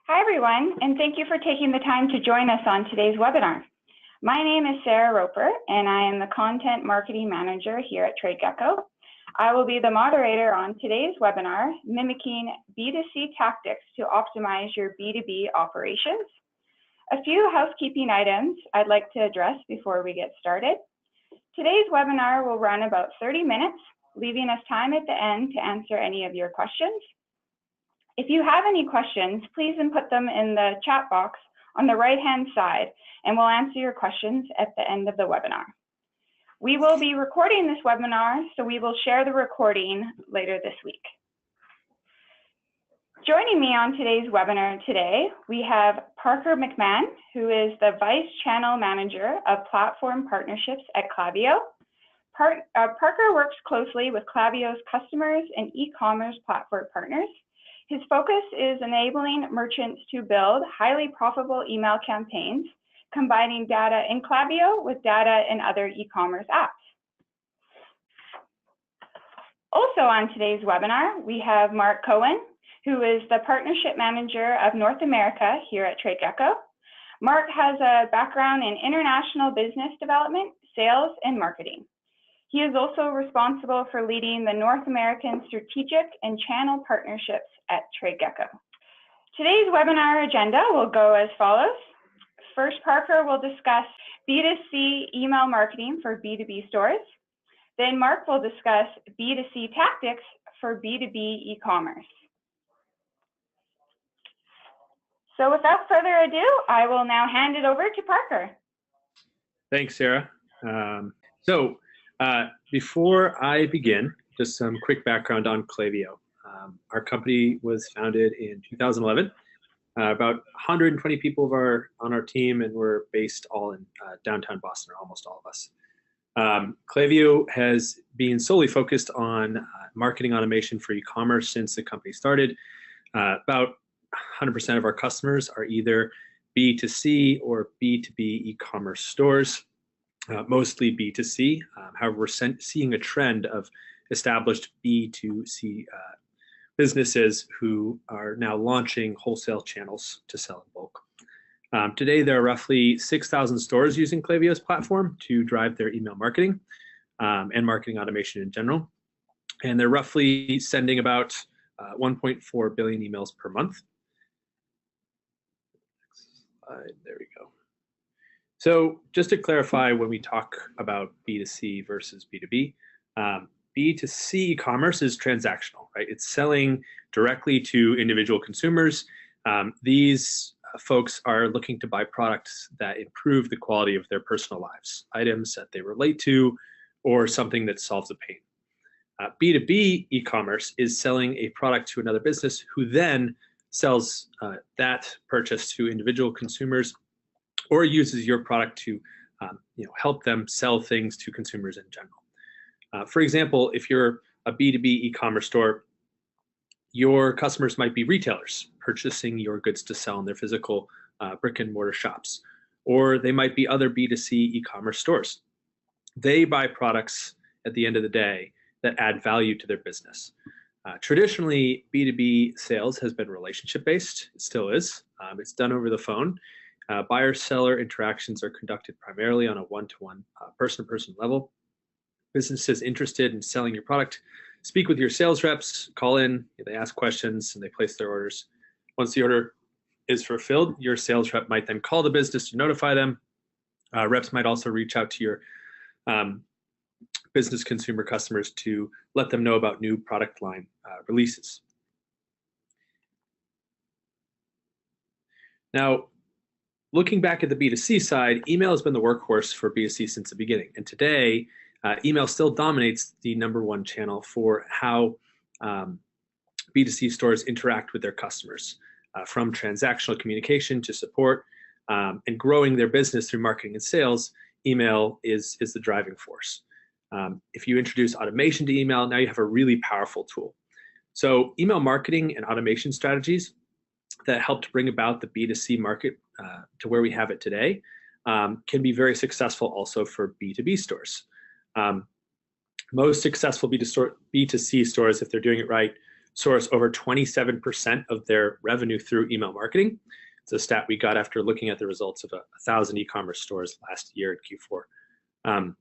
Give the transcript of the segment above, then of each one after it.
Hi, everyone, and thank you for taking the time to join us on today's webinar. My name is Sarah Roper, and I am the Content Marketing Manager here at TradeGecko. I will be the moderator on today's webinar, mimicking B2C tactics to optimize your B2B operations. A few housekeeping items I'd like to address before we get started. Today's webinar will run about 30 minutes, leaving us time at the end to answer any of your questions. If you have any questions, please input them in the chat box on the right-hand side, and we'll answer your questions at the end of the webinar. We will be recording this webinar, so we will share the recording later this week. Joining me on today's webinar today, we have Parker McMahon, who is the Vice Channel Manager of Platform Partnerships at Klaviyo. Parker works closely with Klaviyo's customers and e-commerce platform partners. His focus is enabling merchants to build highly profitable email campaigns, combining data in Klaviyo with data in other e-commerce apps. Also on today's webinar, we have Mark Cohen, who is the Partnership Manager of North America here at TradeGecko. Mark has a background in international business development, sales, and marketing. He is also responsible for leading the North American strategic and channel partnerships at TradeGecko. Today's webinar agenda will go as follows. First, Parker will discuss B2C email marketing for B2B stores. Then Mark will discuss B2C tactics for B2B e-commerce. So without further ado, I will now hand it over to Parker. Thanks, Sarah. Before I begin, just some quick background on Klaviyo. Our company was founded in 2011. About 120 people on our team, and we're based all in downtown Boston, or almost all of us. Klaviyo has been solely focused on marketing automation for e-commerce since the company started. About 100% of our customers are either B2C or B2B e-commerce stores. Mostly B2C. However, we're seeing a trend of established B2C businesses who are now launching wholesale channels to sell in bulk. Today, there are roughly 6,000 stores using Klaviyo's platform to drive their email marketing and marketing automation in general. And they're roughly sending about 1.4 billion emails per month. Next slide, there we go. So just to clarify, when we talk about B2C versus B2B, B2C e-commerce is transactional, right? It's selling directly to individual consumers. These folks are looking to buy products that improve the quality of their personal lives, items that they relate to, or something that solves a pain. B2B e-commerce is selling a product to another business who then sells that purchase to individual consumers, or uses your product to help them sell things to consumers in general. For example, if you're a B2B e-commerce store, your customers might be retailers purchasing your goods to sell in their physical brick and mortar shops, or they might be other B2C e-commerce stores. They buy products at the end of the day that add value to their business. Traditionally, B2B sales has been relationship-based. It still is. It's done over the phone. Buyer-seller interactions are conducted primarily on a one-to-one, person-to-person level. Businesses interested in selling your product speak with your sales reps, call in, they ask questions, and they place their orders. Once the order is fulfilled, your sales rep might then call the business to notify them. Reps might also reach out to your business consumer customers to let them know about new product line releases. Now, looking back at the B2C side, email has been the workhorse for B2C since the beginning. And today, email still dominates the #1 channel for how B2C stores interact with their customers, from transactional communication to support and growing their business through marketing and sales. Email is the driving force. If you introduce automation to email, now you have a really powerful tool. So email marketing and automation strategies that helped bring about the B2C market to where we have it today can be very successful also for B2B stores. Most successful B2C stores, if they're doing it right, source over 27% of their revenue through email marketing. It's a stat we got after looking at the results of 1,000 e-commerce stores last year in Q4.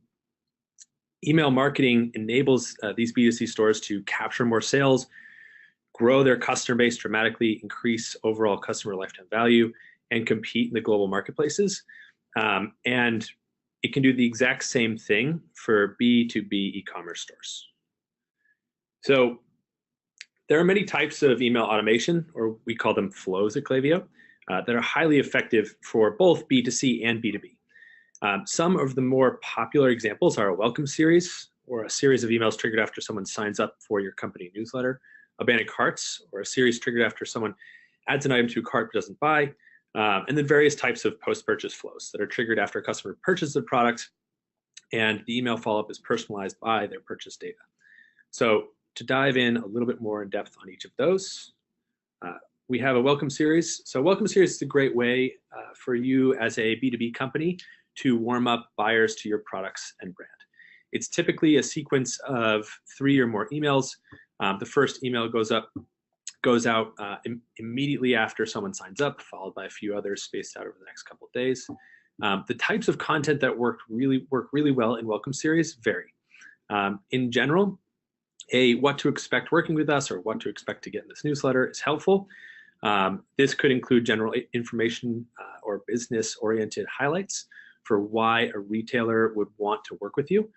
Email marketing enables these B2C stores to capture more sales, grow their customer base dramatically, increase overall customer lifetime value, and compete in the global marketplaces. And it can do the exact same thing for B2B e-commerce stores. So there are many types of email automation, or we call them flows at Klaviyo, that are highly effective for both B2C and B2B. Some of the more popular examples are a welcome series, or a series of emails triggered after someone signs up for your company newsletter, abandoned carts, or a series triggered after someone adds an item to a cart but doesn't buy, and then various types of post-purchase flows that are triggered after a customer purchases the product and the email follow-up is personalized by their purchase data. So to dive in a little bit more in depth on each of those, we have a welcome series. So welcome series is a great way for you as a B2B company to warm up buyers to your products and brand. It's typically a sequence of 3 or more emails. The first email goes out immediately after someone signs up, followed by a few others spaced out over the next couple of days. The types of content that work really well in welcome series vary. In general, what to expect working with us or what to expect to get in this newsletter is helpful. This could include general information or business-oriented highlights for why a retailer would want to work with you.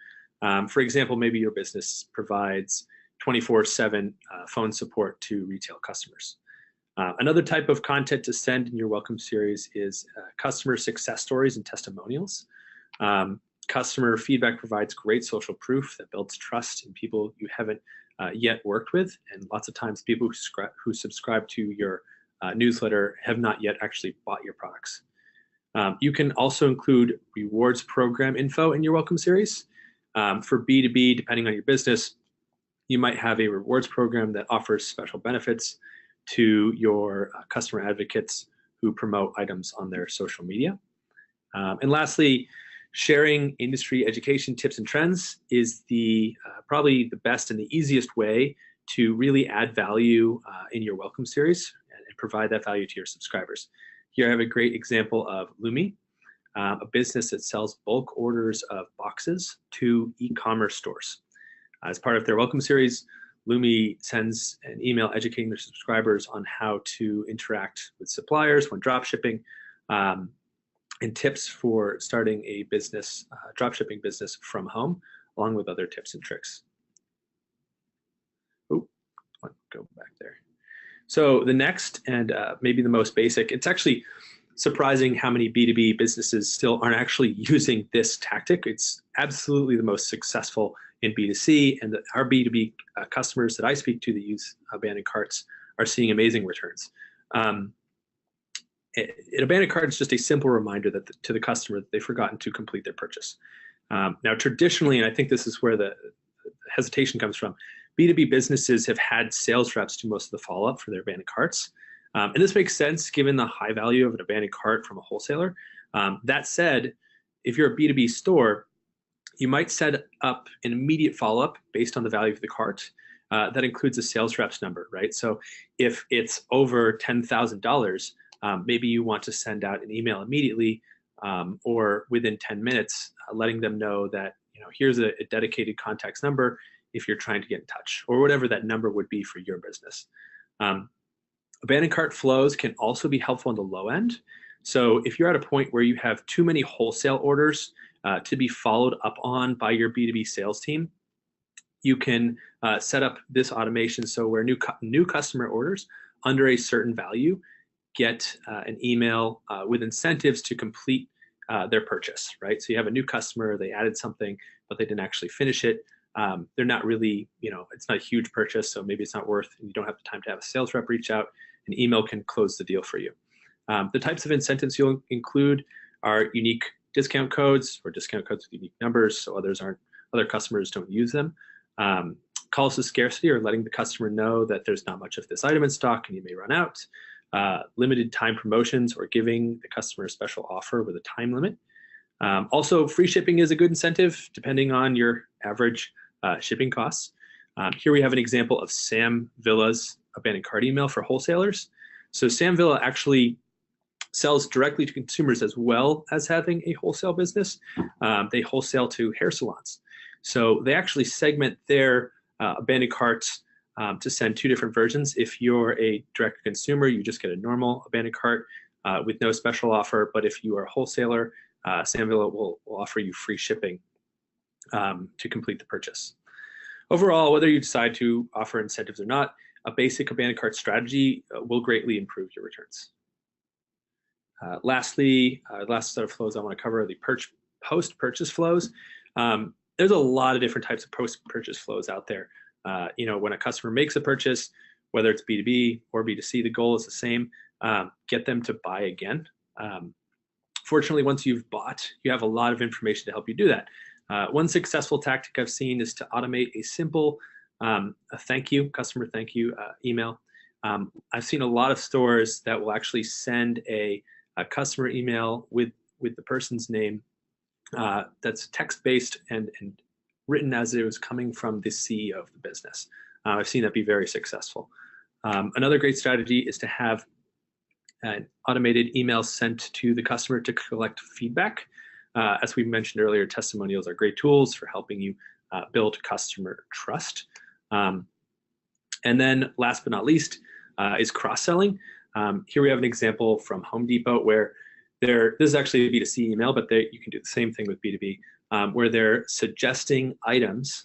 For example, maybe your business provides 24/7 phone support to retail customers. Another type of content to send in your welcome series is customer success stories and testimonials. Customer feedback provides great social proof that builds trust in people you haven't yet worked with, and lots of times people who subscribe to your newsletter have not yet actually bought your products. You can also include rewards program info in your welcome series. For B2B, depending on your business, you might have a rewards program that offers special benefits to your customer advocates who promote items on their social media. And lastly, sharing industry education tips and trends is probably the best and the easiest way to really add value in your welcome series and provide that value to your subscribers. Here I have a great example of Lumi, a business that sells bulk orders of boxes to e-commerce stores. As part of their welcome series, Lumi sends an email educating their subscribers on how to interact with suppliers when drop shipping, and tips for starting a business, dropshipping business from home, along with other tips and tricks. Oh, go back there. So the next and maybe the most basic, it's actually surprising how many B2B businesses still aren't actually using this tactic. It's absolutely the most successful in B2C, and our B2B customers that I speak to that use abandoned carts are seeing amazing returns. An abandoned cart is just a simple reminder to the customer that they've forgotten to complete their purchase. Now, traditionally, and I think this is where the hesitation comes from, B2B businesses have had sales reps do most of the follow-up for their abandoned carts. And this makes sense given the high value of an abandoned cart from a wholesaler. That said, if you're a B2B store, you might set up an immediate follow-up based on the value of the cart. That includes a sales rep's number, right? So if it's over $10,000, maybe you want to send out an email immediately or within 10 minutes, letting them know that, here's a dedicated contacts number if you're trying to get in touch, or whatever that number would be for your business. Abandoned cart flows can also be helpful on the low end. So if you're at a point where you have too many wholesale orders to be followed up on by your B2B sales team, you can set up this automation so where new customer orders under a certain value get an email with incentives to complete their purchase, right? So you have a new customer, they added something, but they didn't actually finish it. They're not really, it's not a huge purchase, so maybe it's not worth, and you don't have the time to have a sales rep reach out. An email can close the deal for you. The types of incentives you'll include are unique discount codes or discount codes with unique numbers, so other customers don't use them. Calls to scarcity, or letting the customer know that there's not much of this item in stock and you may run out. Limited time promotions, or giving the customer a special offer with a time limit. Also, free shipping is a good incentive depending on your average shipping costs. Here we have an example of Sam Villa's abandoned cart email for wholesalers. So Sam Villa actually sells directly to consumers as well as having a wholesale business. They wholesale to hair salons. So they actually segment their abandoned carts to send two different versions. If you're a direct consumer, you just get a normal abandoned cart with no special offer. But if you are a wholesaler, Sam Villa will offer you free shipping to complete the purchase. Overall, whether you decide to offer incentives or not, a basic abandoned cart strategy will greatly improve your returns. Lastly, last set of flows I want to cover are the post-purchase flows. There's a lot of different types of post-purchase flows out there. When a customer makes a purchase, whether it's B2B or B2C, the goal is the same, get them to buy again. Fortunately, once you've bought, you have a lot of information to help you do that. One successful tactic I've seen is to automate a simple customer thank you email. I've seen a lot of stores that will actually send a customer email with the person's name that's text-based and written as it was coming from the CEO of the business. I've seen that be very successful. Another great strategy is to have an automated email sent to the customer to collect feedback. As we mentioned earlier, testimonials are great tools for helping you build customer trust. And then last but not least is cross-selling. Here we have an example from Home Depot where this is actually a B2C email, but you can do the same thing with B2B, where they're suggesting items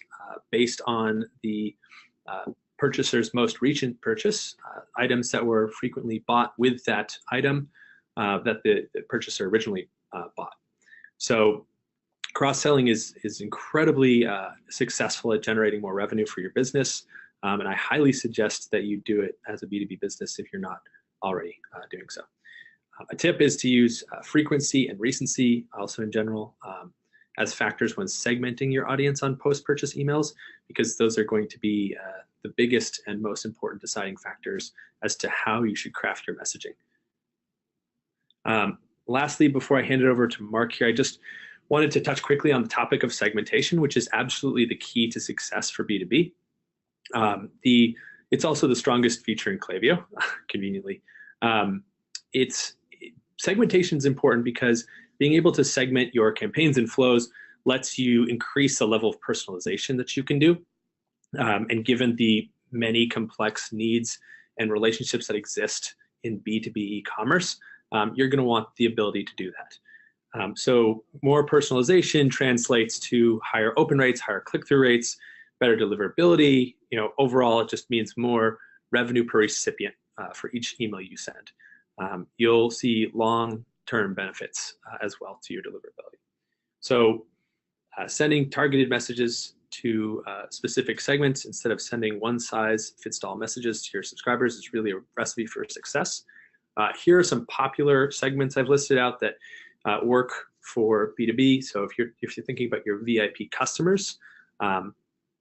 based on the purchaser's most recent purchase, items that were frequently bought with that item that the purchaser originally bought. So cross-selling is incredibly successful at generating more revenue for your business, and I highly suggest that you do it as a B2B business if you're not already doing so. A tip is to use frequency and recency, also in general, as factors when segmenting your audience on post-purchase emails, because those are going to be the biggest and most important deciding factors as to how you should craft your messaging. Lastly, before I hand it over to Mark here, I just wanted to touch quickly on the topic of segmentation, which is absolutely the key to success for B2B. It's also the strongest feature in Klaviyo, conveniently. Segmentation is important because being able to segment your campaigns and flows lets you increase the level of personalization that you can do. And given the many complex needs and relationships that exist in B2B e-commerce, you're going to want the ability to do that. So more personalization translates to higher open rates, higher click-through rates, better deliverability. Overall, it just means more revenue per recipient for each email you send. You'll see long-term benefits as well to your deliverability. So sending targeted messages to specific segments instead of sending one-size-fits-all messages to your subscribers is really a recipe for success. Here are some popular segments I've listed out that work for B2B. So if you're thinking about your VIP customers,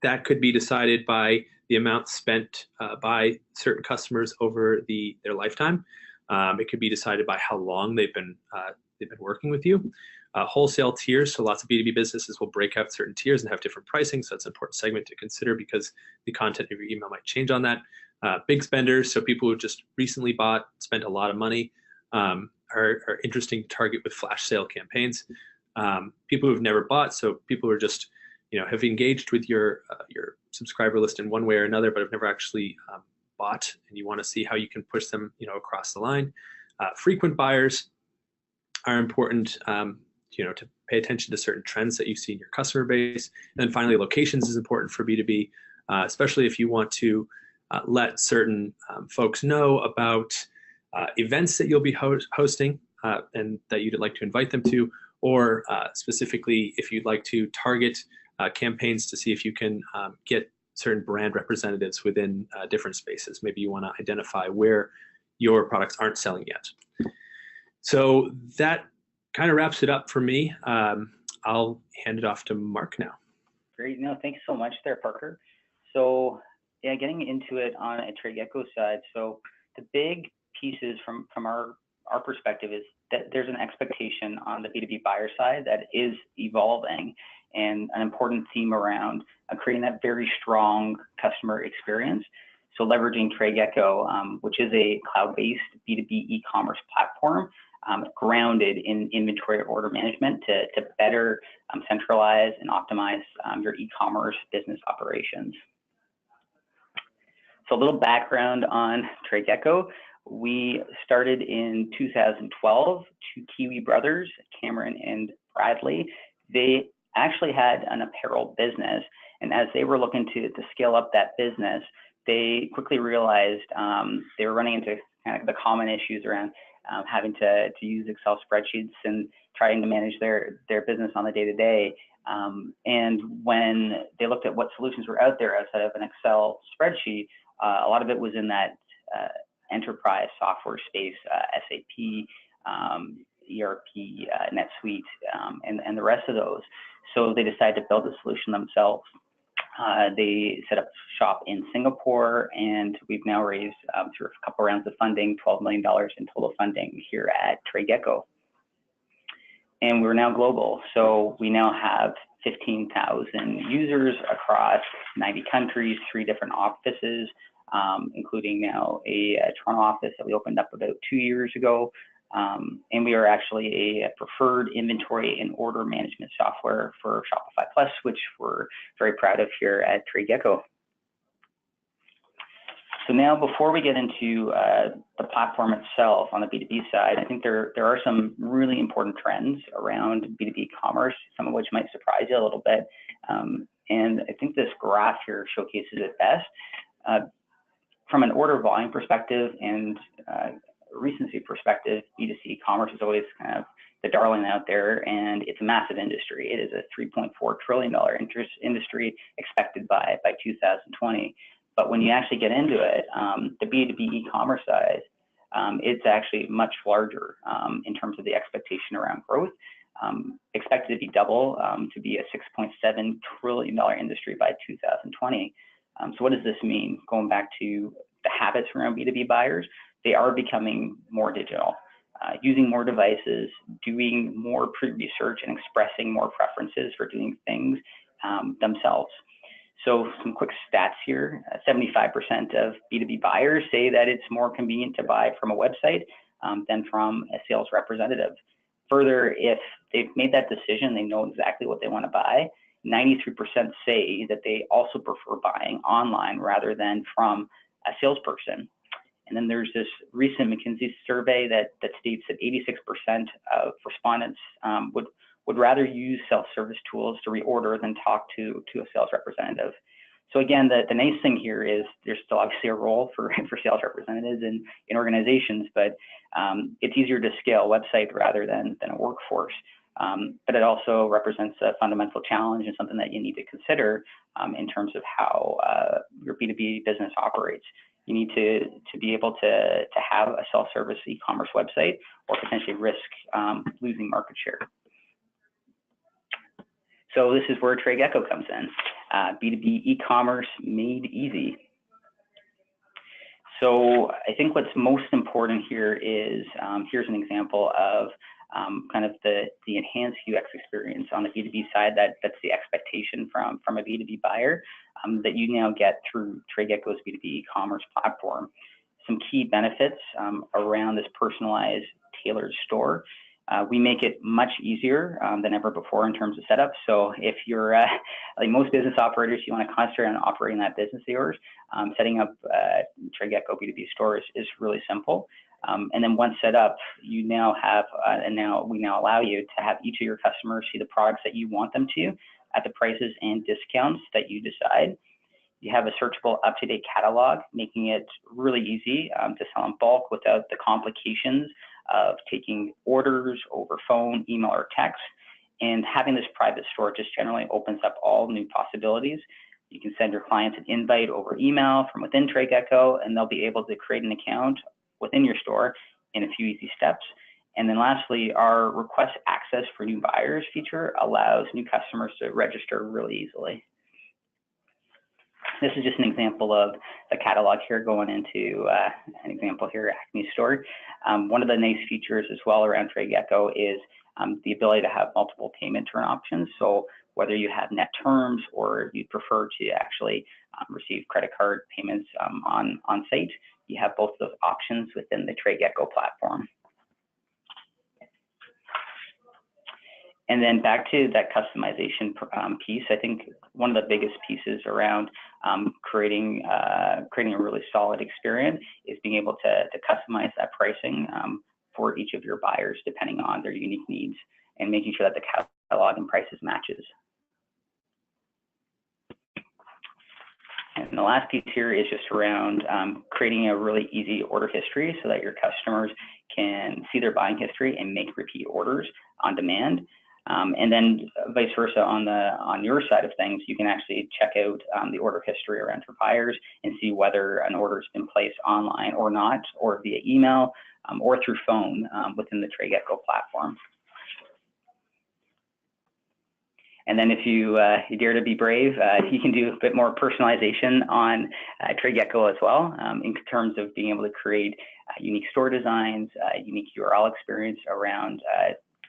that could be decided by the amount spent by certain customers over their lifetime. It could be decided by how long they've been working with you. Wholesale tiers, so lots of B2B businesses will break out certain tiers and have different pricing, so that's an important segment to consider because the content of your email might change on that. Big spenders, so people who just recently bought, spent a lot of money, are interesting to target with flash sale campaigns. People who've never bought, so people who are just have engaged with your subscriber list in one way or another, but have never actually bought, and you want to see how you can push them across the line. Frequent buyers are important to pay attention to certain trends that you see in your customer base. And then finally, locations is important for B2B, especially if you want to let certain folks know about events that you'll be hosting and that you'd like to invite them to, or specifically if you'd like to target campaigns to see if you can get certain brand representatives within different spaces. Maybe you want to identify where your products aren't selling yet. So that kind of wraps it up for me. I'll hand it off to Mark now. Great. No, thanks so much there, Parker. So yeah, getting into it on a TradeGecko side. So the big pieces from our our perspective is that there's an expectation on the B2B buyer side that is evolving, and an important theme around creating that very strong customer experience. So leveraging TradeGecko, which is a cloud-based B2B e-commerce platform grounded in inventory order management to better centralize and optimize your e-commerce business operations. So a little background on TradeGecko. We started in 2012, two Kiwi brothers, Cameron and Bradley. They actually had an apparel business, and as they were looking to scale up that business, they quickly realized they were running into kind of the common issues around having to use Excel spreadsheets and trying to manage their business on the day-to-day. And when they looked at what solutions were out there outside of an Excel spreadsheet, a lot of it was in that enterprise software space, SAP, ERP, NetSuite, and the rest of those. So they decided to build a solution themselves. They set up shop in Singapore, and we've now raised through a couple rounds of funding, $12 million in total funding here at TradeGecko. And we're now global. So we now have 15,000 users across 90 countries, 3 different offices, including now a Toronto office that we opened up about 2 years ago. And we are actually a preferred inventory and order management software for Shopify Plus, which we're very proud of here at TradeGecko. So now, before we get into the platform itself on the B2B side, I think there are some really important trends around B2B commerce, some of which might surprise you a little bit. And I think this graph here showcases it best. From an order volume perspective and recency perspective, B2C commerce is always kind of the darling out there, and it's a massive industry. It is a $3.4 trillion industry expected by 2020. But when you actually get into it, the B2B e-commerce side, it's actually much larger in terms of the expectation around growth. Expected to be double, to be a $6.7 trillion industry by 2020. So what does this mean? Going back to the habits around B2B buyers, they are becoming more digital, using more devices, doing more pre-research, and expressing more preferences for doing things themselves. So some quick stats here: 75% of B2B buyers say that it's more convenient to buy from a website than from a sales representative. Further, if they've made that decision, they know exactly what they want to buy. 93% say that they also prefer buying online rather than from a salesperson. And then there's this recent McKinsey survey that states that 86% of respondents would rather use self-service tools to reorder than talk to a sales representative. So again, the nice thing here is there's still obviously a role for sales representatives in organizations, but it's easier to scale a website rather than a workforce. But it also represents a fundamental challenge and something that you need to consider in terms of how your B2B business operates. You need to be able to have a self-service e-commerce website, or potentially risk losing market share. So this is where TradeGecko comes in. B2B e-commerce made easy. So I think what's most important here is, here's an example of kind of the enhanced UX experience on the B2B side. That's the expectation from a B2B buyer that you now get through TradeGecko's B2B e-commerce platform. Some key benefits around this personalized, tailored store. We make it much easier than ever before in terms of setup. So if you're, like most business operators, you want to concentrate on operating that business of yours, setting up TradeGecko B2B stores is really simple. And then once set up, you now have, we now allow you to have each of your customers see the products that you want them to at the prices and discounts that you decide. You have a searchable, up-to-date catalog, making it really easy to sell in bulk without the complications of taking orders over phone, email, or text. And having this private store just generally opens up all new possibilities. You can send your clients an invite over email from within TradeGecko, and they'll be able to create an account within your store in a few easy steps. And then lastly, our request access for new buyers feature allows new customers to register really easily. This is just an example of the catalog here going into an example here, Acme Store. One of the nice features as well around TradeGecko is the ability to have multiple payment term options. So whether you have net terms or you prefer to actually receive credit card payments on site, you have both of those options within the TradeGecko platform. And then back to that customization piece, I think one of the biggest pieces around creating a really solid experience is being able to customize that pricing for each of your buyers depending on their unique needs, and making sure that the catalog and prices matches. And the last piece here is just around creating a really easy order history so that your customers can see their buying history and make repeat orders on demand. And then vice versa on your side of things, you can actually check out the order history around your buyers and see whether an order has been placed online or not, or via email or through phone within the TradeGecko platform. And then if you dare to be brave, you can do a bit more personalization on TradeGecko as well, in terms of being able to create unique store designs, unique URL experience around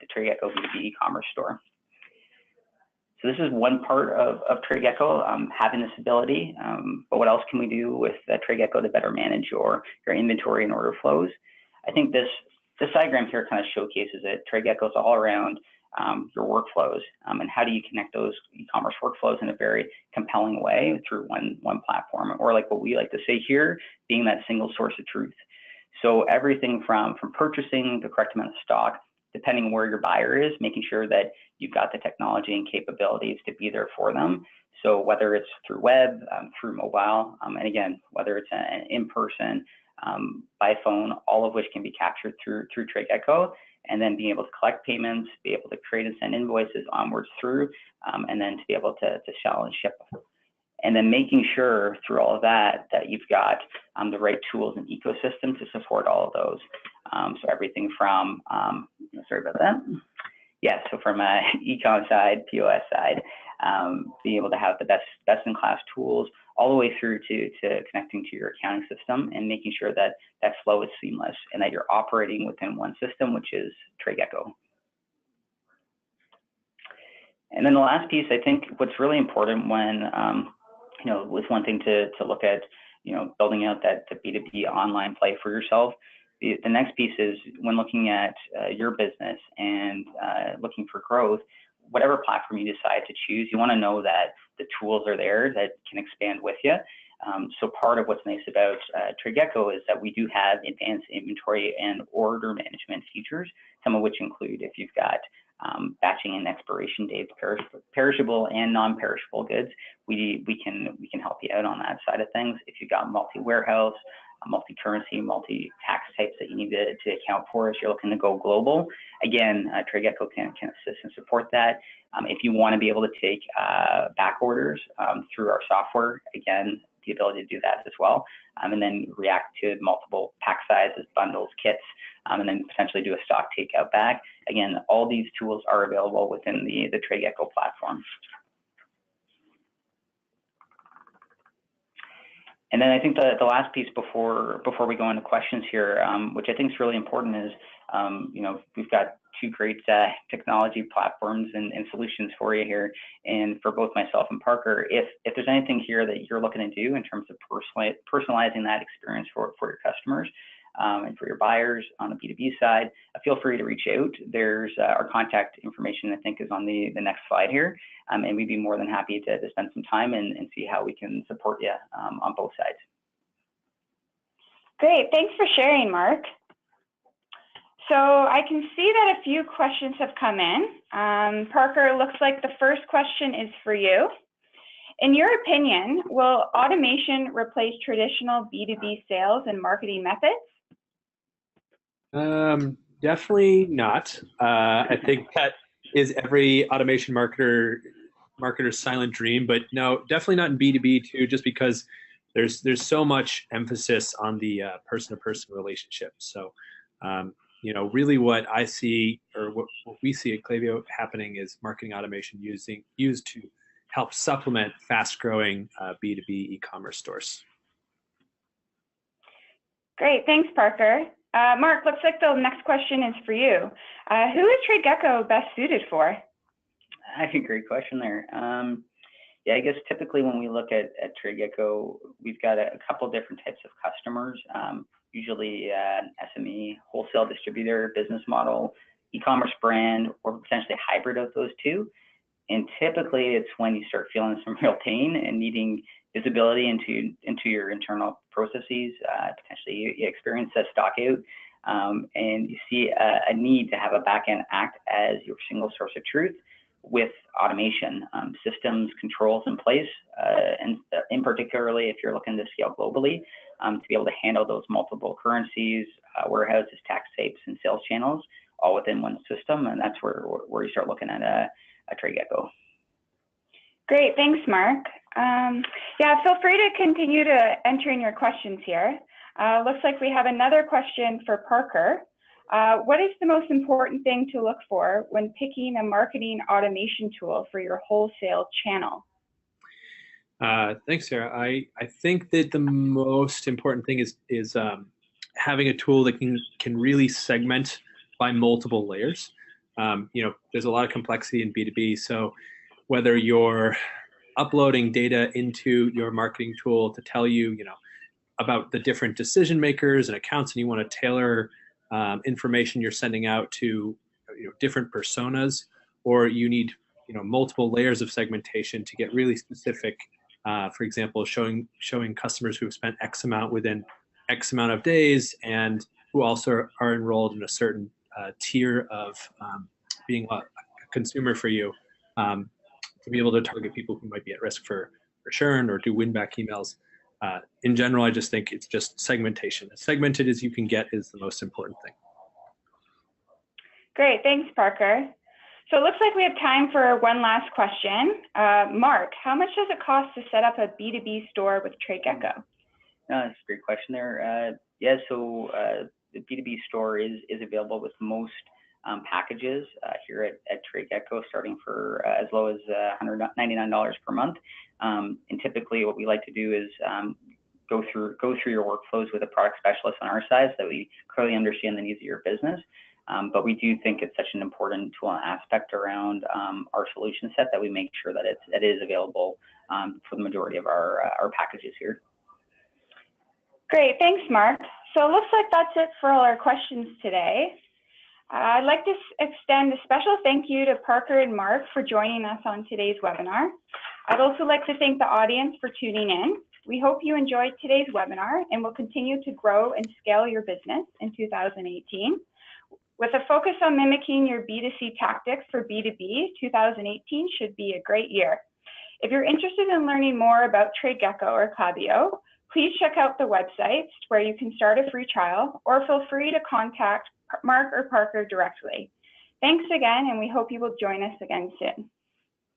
the TradeGecko B2B e-commerce store. So this is one part of TradeGecko, having this ability, but what else can we do with TradeGecko to better manage your inventory and order flows? I think this diagram here kind of showcases it. TradeGecko is all around your workflows, and how do you connect those e-commerce workflows in a very compelling way through one platform, or like what we like to say here, being that single source of truth. So everything from purchasing the correct amount of stock, depending on where your buyer is, making sure that you've got the technology and capabilities to be there for them. So whether it's through web, through mobile, and again, whether it's an in-person, by phone, all of which can be captured through TradeGecko, and then being able to collect payments, be able to create and send invoices onwards through, and then to be able to sell and ship. And then making sure through all of that you've got the right tools and ecosystem to support all of those. So everything from, sorry about that. Yeah, so from a e-com side, POS side, being able to have the best-in-class tools all the way through to connecting to your accounting system and making sure that that flow is seamless and that you're operating within one system, which is TradeGecko. And then the last piece, I think what's really important when, was one thing to look at, building out that B2B online play for yourself. The next piece is when looking at your business and looking for growth, whatever platform you decide to choose, you want to know that the tools are there that can expand with you. So part of what's nice about TradeGecko is that we do have advanced inventory and order management features, some of which include if you've got batching and expiration dates, perishable and non-perishable goods, we can help you out on that side of things. If you've got multi-warehouse, multi-currency, multi-tax types that you need to account for as you're looking to go global, again, TradeGecko can assist and support that. If you want to be able to take back orders through our software, again, the ability to do that as well, and then react to multiple pack sizes, bundles, kits, and then potentially do a stock takeout back. Again, all these tools are available within the TradeGecko platform. And then I think the last piece before we go into questions here, which I think is really important, is we've got two great technology platforms and solutions for you here, and for both myself and Parker. If there's anything here that you're looking to do in terms of personalizing that experience for your customers and for your buyers on the B2B side, feel free to reach out. There's our contact information, I think, is on the next slide here, and we'd be more than happy to spend some time and see how we can support you on both sides. Great, thanks for sharing, Mark. So I can see that a few questions have come in. Parker, looks like the first question is for you. In your opinion, will automation replace traditional B2B sales and marketing methods? Definitely not. I think that is every automation marketer's silent dream, but no, definitely not in B2B too, just because there's so much emphasis on the person-to-person relationship. So, really what I see, or what we see at Klaviyo happening, is marketing automation used to help supplement fast-growing B2B e-commerce stores. Great, thanks, Parker. Mark, looks like the next question is for you. Who is TradeGecko best suited for? That's a great question there. Yeah, I guess typically when we look at TradeGecko, we've got a couple different types of customers, usually SME, wholesale distributor, business model, e-commerce brand, or potentially a hybrid of those two. And typically it's when you start feeling some real pain and needing visibility into your internal processes, potentially you experience a stock out, and you see a need to have a backend act as your single source of truth with automation, systems, controls in place, and in particularly if you're looking to scale globally, to be able to handle those multiple currencies, warehouses, tax tapes, and sales channels all within one system. And that's where you start looking at a TradeGecko. Great, thanks, Mark. Yeah, feel free to continue to enter in your questions here. Looks like we have another question for Parker. What is the most important thing to look for when picking a marketing automation tool for your wholesale channel? Thanks, Sarah. I think that the most important thing is having a tool that can really segment by multiple layers. There's a lot of complexity in B2B, so whether you're uploading data into your marketing tool to tell you, about the different decision makers and accounts, and you want to tailor information you're sending out to different personas, or you need multiple layers of segmentation to get really specific. For example, showing customers who have spent X amount within X amount of days and who also are enrolled in a certain tier of being a consumer for you, to be able to target people who might be at risk for churn or do win-back emails. In general, I just think it's just segmentation. As segmented as you can get is the most important thing. Great, thanks, Parker. So it looks like we have time for one last question. Mark, how much does it cost to set up a B2B store with TradeGecko? That's a great question there. So the B2B store is available with most packages here at TradeGecko, starting for as low as $199 per month. And typically what we like to do is go through your workflows with a product specialist on our side so that we clearly understand the needs of your business. But we do think it's such an important tool and aspect around our solution set that we make sure that it is available for the majority of our packages here. Great, thanks, Mark. So it looks like that's it for all our questions today. I'd like to extend a special thank you to Parker and Mark for joining us on today's webinar. I'd also like to thank the audience for tuning in. We hope you enjoyed today's webinar and will continue to grow and scale your business in 2018. With a focus on mimicking your B2C tactics for B2B, 2018 should be a great year. If you're interested in learning more about TradeGecko or Klaviyo, please check out the websites where you can start a free trial, or feel free to contact Mark or Parker directly. Thanks again, and we hope you will join us again soon.